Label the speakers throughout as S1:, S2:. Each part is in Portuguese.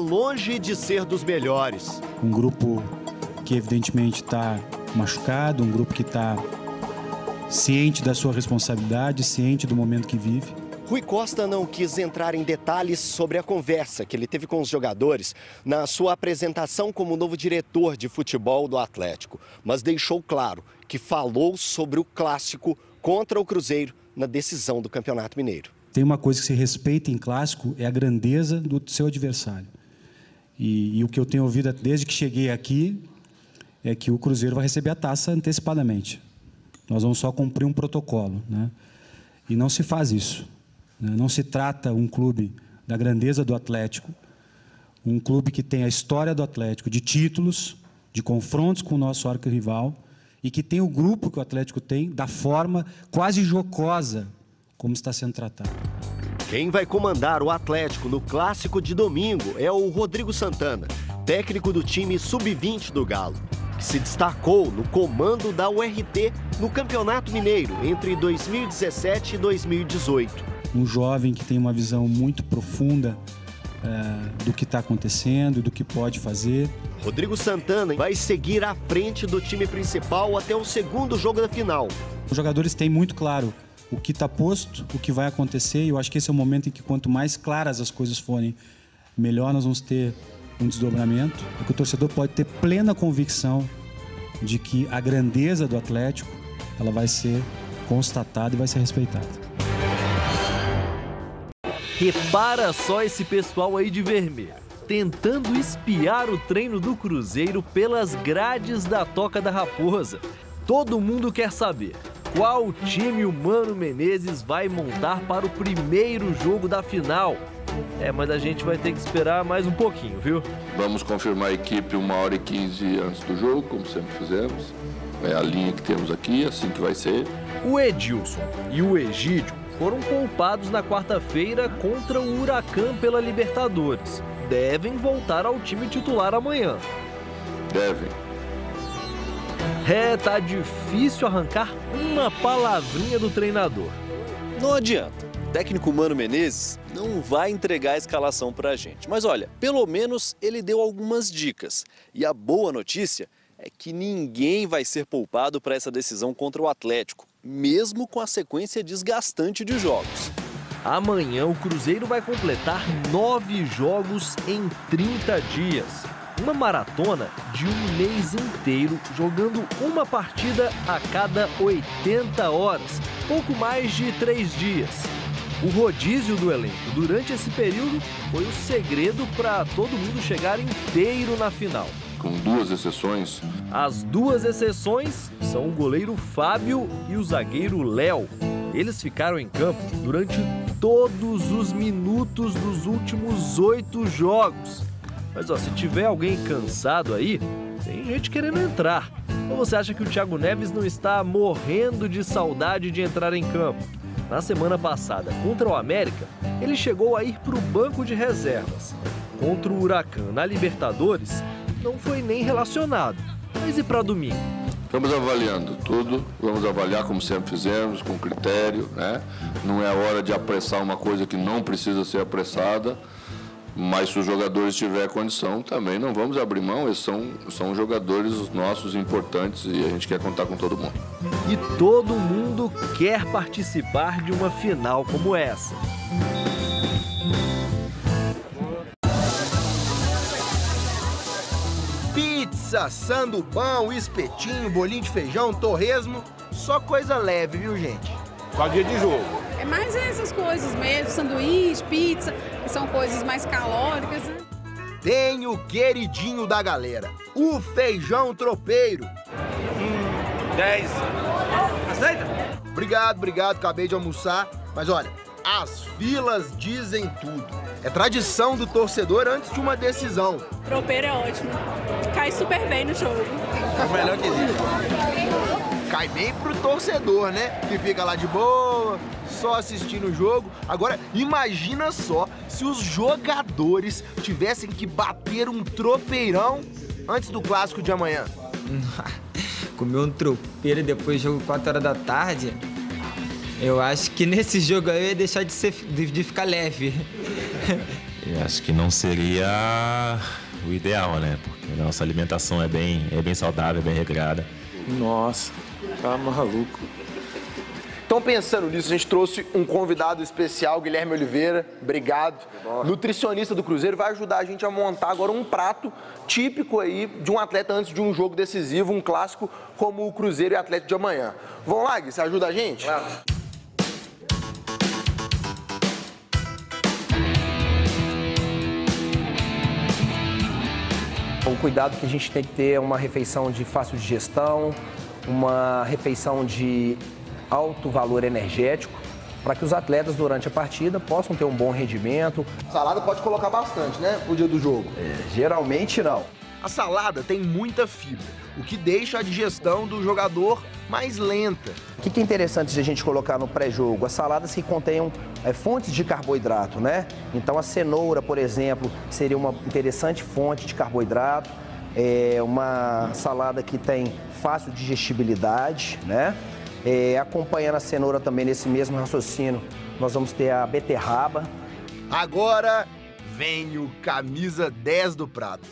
S1: longe de ser dos melhores.
S2: Um grupo que evidentemente está machucado, um grupo que está ciente da sua responsabilidade, ciente do momento que vive.
S1: Rui Costa não quis entrar em detalhes sobre a conversa que ele teve com os jogadores na sua apresentação como novo diretor de futebol do Atlético, mas deixou claro que falou sobre o clássico contra o Cruzeiro na decisão do Campeonato Mineiro.
S2: Tem uma coisa que se respeita em clássico, é a grandeza do seu adversário. E o que eu tenho ouvido desde que cheguei aqui é que o Cruzeiro vai receber a taça antecipadamente. Nós vamos só cumprir um protocolo, né? E não se faz isso. Não se trata um clube da grandeza do Atlético, um clube que tem a história do Atlético, de títulos, de confrontos com o nosso arquirrival, e que tem o grupo que o Atlético tem, da forma quase jocosa como está sendo tratado.
S1: Quem vai comandar o Atlético no clássico de domingo é o Rodrigo Santana, técnico do time sub-20 do Galo, que se destacou no comando da URT no Campeonato Mineiro entre 2017 e 2018.
S2: Um jovem que tem uma visão muito profunda do que está acontecendo, do que pode fazer.
S1: Rodrigo Santana vai seguir à frente do time principal até o segundo jogo da final.
S2: Os jogadores têm muito claro o que está posto, o que vai acontecer, e eu acho que esse é o momento em que quanto mais claras as coisas forem, melhor nós vamos ter um desdobramento, e que o torcedor pode ter plena convicção de que a grandeza do Atlético ela vai ser constatada e vai ser respeitada.
S3: Repara só esse pessoal aí de vermelho, tentando espiar o treino do Cruzeiro pelas grades da Toca da Raposa. Todo mundo quer saber qual time o Mano Menezes vai montar para o primeiro jogo da final. Mas a gente vai ter que esperar mais um pouquinho, viu?
S4: Vamos confirmar a equipe 1h15 antes do jogo, como sempre fizemos. É a linha que temos aqui, assim que vai ser.
S3: O Edilson e o Egídio foram poupados na quarta-feira contra o Huracan pela Libertadores. Devem voltar ao time titular amanhã.
S4: Devem.
S3: Tá difícil arrancar uma palavrinha do treinador.
S5: Não adianta. O técnico Mano Menezes não vai entregar a escalação pra gente. Mas olha, pelo menos ele deu algumas dicas. E a boa notícia é que ninguém vai ser poupado para essa decisão contra o Atlético, mesmo com a sequência desgastante de jogos.
S3: Amanhã o Cruzeiro vai completar 9 jogos em 30 dias. Uma maratona de um mês inteiro, jogando uma partida a cada 80 horas, pouco mais de 3 dias. O rodízio do elenco durante esse período foi o segredo para todo mundo chegar inteiro na final.
S4: Com 2 exceções.
S3: As 2 exceções são o goleiro Fábio e o zagueiro Léo. Eles ficaram em campo durante todos os minutos dos últimos 8 jogos. Mas se tiver alguém cansado aí, tem gente querendo entrar. Ou você acha que o Thiago Neves não está morrendo de saudade de entrar em campo? Na semana passada, contra o América, ele chegou a ir para o banco de reservas. Contra o Huracan na Libertadores, não foi nem relacionado. Mas e para domingo?
S4: Estamos avaliando tudo, vamos avaliar como sempre fizemos, com critério, né? Não é hora de apressar uma coisa que não precisa ser apressada. Mas se os jogadores tiverem condição, também não vamos abrir mão. Eles são jogadores nossos importantes e a gente quer contar com todo mundo.
S3: E todo mundo quer participar de uma final como essa.
S6: Pizza, sandubão, espetinho, bolinho de feijão, torresmo, só coisa leve, viu, gente?
S7: Só dia de jogo.
S8: É mais essas coisas mesmo, sanduíche, pizza, que são coisas mais calóricas, né?
S6: Tem o queridinho da galera, o feijão tropeiro.
S7: 10. Aceita?
S6: Obrigado, acabei de almoçar. Mas olha, as filas dizem tudo. É tradição do torcedor antes de uma decisão.
S8: Tropeiro é ótimo, cai super bem no jogo.
S7: É o melhor que existe.
S6: Cai bem pro torcedor, né? Que fica lá de boa, só assistindo o jogo. Agora, imagina só se os jogadores tivessem que bater um tropeirão antes do clássico de amanhã.
S9: Comer um tropeiro depois do jogo 4 horas da tarde? Eu acho que nesse jogo aí eu ia deixar de ficar leve.
S10: Acho que não seria o ideal, né? Porque a nossa alimentação é bem saudável, bem regrada.
S7: Nossa, tá maluco.
S6: Então, pensando nisso, a gente trouxe um convidado especial, Guilherme Oliveira, obrigado. Nutricionista do Cruzeiro, vai ajudar a gente a montar agora um prato típico aí de um atleta antes de um jogo decisivo, um clássico como o Cruzeiro e Atlético de amanhã. Vamos lá, Gui, você ajuda a gente?
S7: Claro.
S11: O cuidado que a gente tem que ter é uma refeição de fácil digestão, uma refeição de alto valor energético, para que os atletas durante a partida possam ter um bom rendimento.
S6: Salada pode colocar bastante, né, pro dia do jogo?
S11: Geralmente não.
S6: A salada tem muita fibra, o que deixa a digestão do jogador mais lenta.
S11: O que é interessante de a gente colocar no pré-jogo? As saladas que contenham fontes de carboidrato, né? Então a cenoura, por exemplo, seria uma interessante fonte de carboidrato. Uma salada que tem fácil digestibilidade, né? Acompanhando a cenoura também nesse mesmo raciocínio, nós vamos ter a beterraba.
S6: Agora vem o camisa 10 do prato.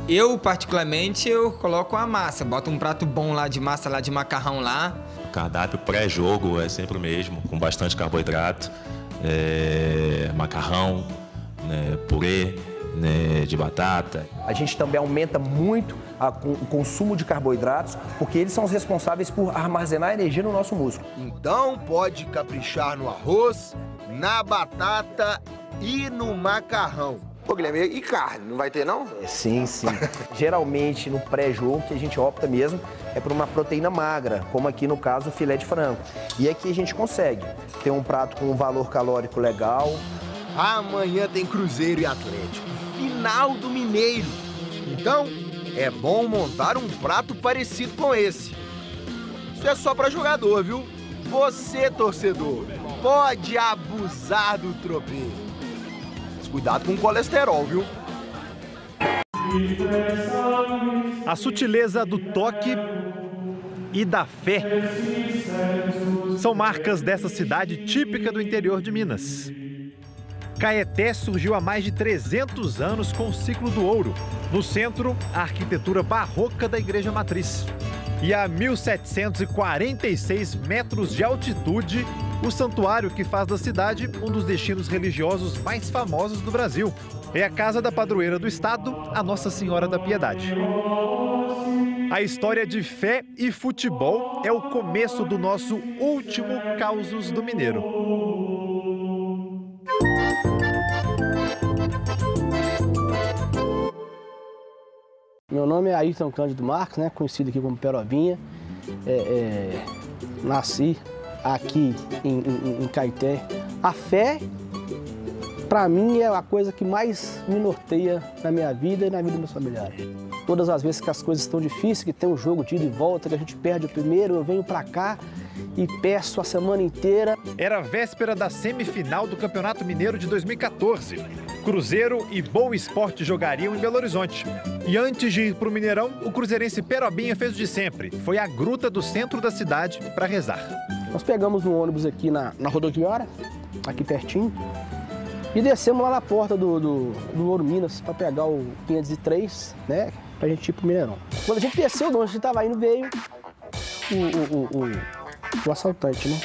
S9: Eu, particularmente, eu coloco a massa. Boto um prato bom lá de massa, lá de macarrão lá.
S10: O cardápio pré-jogo é sempre o mesmo, com bastante carboidrato, macarrão, né, purê, né, de batata.
S11: A gente também aumenta muito o consumo de carboidratos, porque eles são os responsáveis por armazenar energia no nosso músculo.
S6: Então pode caprichar no arroz, na batata e no macarrão. Ô, Guilherme, e carne? Não vai ter, não?
S11: Sim, sim. Geralmente, no pré-jogo, que a gente opta mesmo é por uma proteína magra, como aqui no caso o filé de frango. E aqui a gente consegue ter um prato com um valor calórico legal.
S6: Amanhã tem Cruzeiro e Atlético, final do Mineiro. Então, é bom montar um prato parecido com esse. Isso é só para jogador, viu? Você, torcedor, pode abusar do tropeiro. Mas cuidado com o colesterol, viu?
S12: A sutileza do toque e da fé são marcas dessa cidade típica do interior de Minas. Caeté surgiu há mais de 300 anos com o ciclo do ouro. No centro, a arquitetura barroca da Igreja Matriz. E a 1.746 metros de altitude, o santuário que faz da cidade um dos destinos religiosos mais famosos do Brasil. É a casa da padroeira do estado, a Nossa Senhora da Piedade. A história de fé e futebol é o começo do nosso último Causos do Mineiro.
S13: Meu nome é Ayrton Cândido Marques, né, conhecido aqui como Perobinha. Nasci aqui em Caeté. A fé, para mim, é a coisa que mais me norteia na minha vida e na vida dos meus familiares. Todas as vezes que as coisas estão difíceis, que tem um jogo de ida e volta, que a gente perde o primeiro, eu venho para cá e peço a semana inteira.
S12: Era a véspera da semifinal do Campeonato Mineiro de 2014. Cruzeiro e Boa Esporte jogariam em Belo Horizonte. E antes de ir para o Mineirão, o cruzeirense Perobinha fez o de sempre. Foi à gruta do centro da cidade para rezar.
S13: Nós pegamos um ônibus aqui na rodoviária, aqui pertinho, e descemos lá na porta do Ouro Minas para pegar o 503, né, pra gente ir pro Mineirão. Quando a gente desceu de onde a gente tava indo, veio o assaltante, né?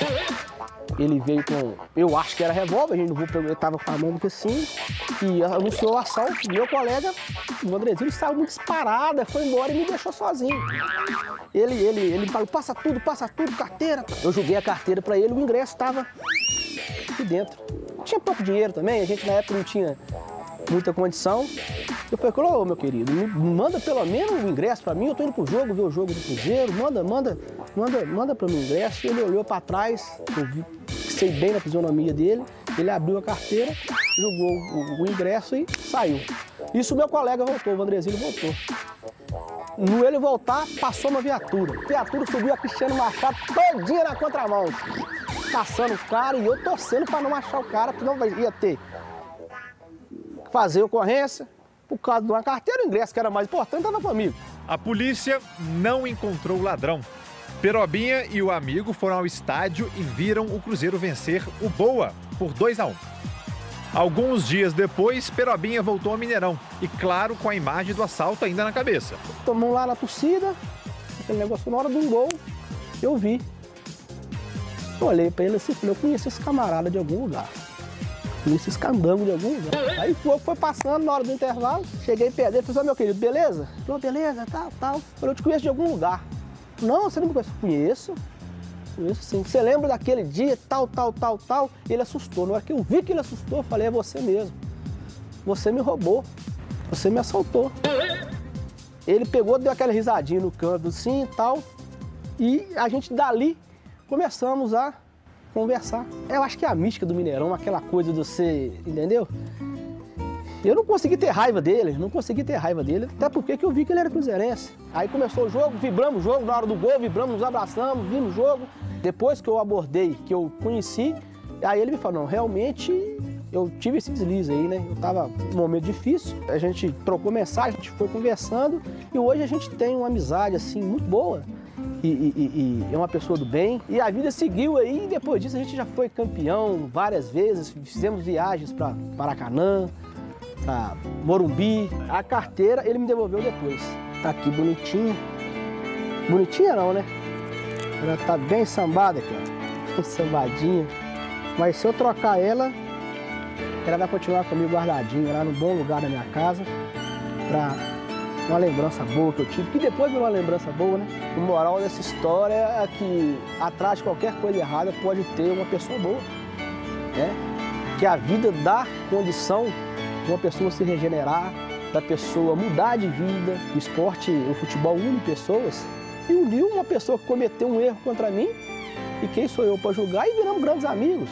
S13: Ele veio com, eu acho que era revólver, a gente não viu, ele tava com a mão assim, e anunciou o assalto. Meu colega, o Andrezinho, saiu muito disparada, foi embora e me deixou sozinho. Ele falou, passa tudo, carteira. Eu joguei a carteira pra ele, o ingresso tava aqui dentro. Tinha pouco dinheiro também, a gente na época não tinha muita condição. Eu falei, ô meu querido, manda pelo menos o ingresso pra mim, eu tô indo pro jogo, ver o jogo do Cruzeiro, manda pra mim o ingresso. Ele olhou pra trás, eu sei bem na fisionomia dele, ele abriu a carteira, jogou o ingresso e saiu. Isso o meu colega voltou, o Andrezinho voltou. No ele voltar, passou uma viatura. A viatura subiu a Cristiano Machado todinha na contramão, caçando o cara e eu torcendo pra não achar o cara, porque não ia ter fazer ocorrência. Por causa de uma carteira, o ingresso que era mais importante estava comigo.
S12: A polícia não encontrou o ladrão. Perobinha e o amigo foram ao estádio e viram o Cruzeiro vencer o Boa por 2-1. Alguns dias depois, Perobinha voltou ao Mineirão e, claro, com a imagem do assalto ainda na cabeça.
S13: Tomamos lá na torcida, aquele negócio, na hora de um gol, eu vi. Eu olhei pra ele assim e falei, eu conheço esse camarada de algum lugar. Conheço esse candango de algum lugar. Aí foi passando na hora do intervalo, cheguei perto dele, falei, meu querido, beleza? Ele falou, beleza, tal. Eu falei, eu te conheço de algum lugar. Não, você não me conhece? Conheço sim. Você lembra daquele dia, tal. Ele assustou. Na hora que eu vi que ele assustou, eu falei, é você mesmo. Você me roubou. Você me assaltou. Ele pegou, deu aquela risadinha no canto assim e tal. E a gente dali começamos a conversar. Eu acho que é a mística do Mineirão, aquela coisa de você, entendeu? Eu não consegui ter raiva dele, até porque eu vi que ele era cruzeirense. Aí começou o jogo, vibramos o jogo, na hora do gol, vibramos, nos abraçamos, vimos o jogo. Depois que eu abordei, que eu conheci, aí ele me falou, não, realmente eu tive esse deslize aí, né? Eu tava num momento difícil, a gente trocou mensagem, a gente foi conversando e hoje a gente tem uma amizade, assim, muito boa. E é uma pessoa do bem. E a vida seguiu aí, e depois disso a gente já foi campeão várias vezes, fizemos viagens para Maracanã, pra Morumbi. A carteira ele me devolveu depois. Tá aqui bonitinha. Bonitinha não, né? Ela tá bem sambada aqui, ó. Bem sambadinha. Mas se eu trocar ela vai continuar comigo guardadinha lá no bom lugar da minha casa. Pra uma lembrança boa que eu tive, que depois virou uma lembrança boa, né? O moral dessa história é que atrás de qualquer coisa errada pode ter uma pessoa boa, né? Que a vida dá condição de uma pessoa se regenerar, da pessoa mudar de vida. O esporte, o futebol une pessoas e uniu uma pessoa que cometeu um erro contra mim e quem sou eu para julgar e viramos grandes amigos.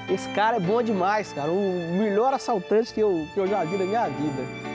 S13: Esse cara é bom demais, cara, o melhor assaltante que eu já vi na minha vida.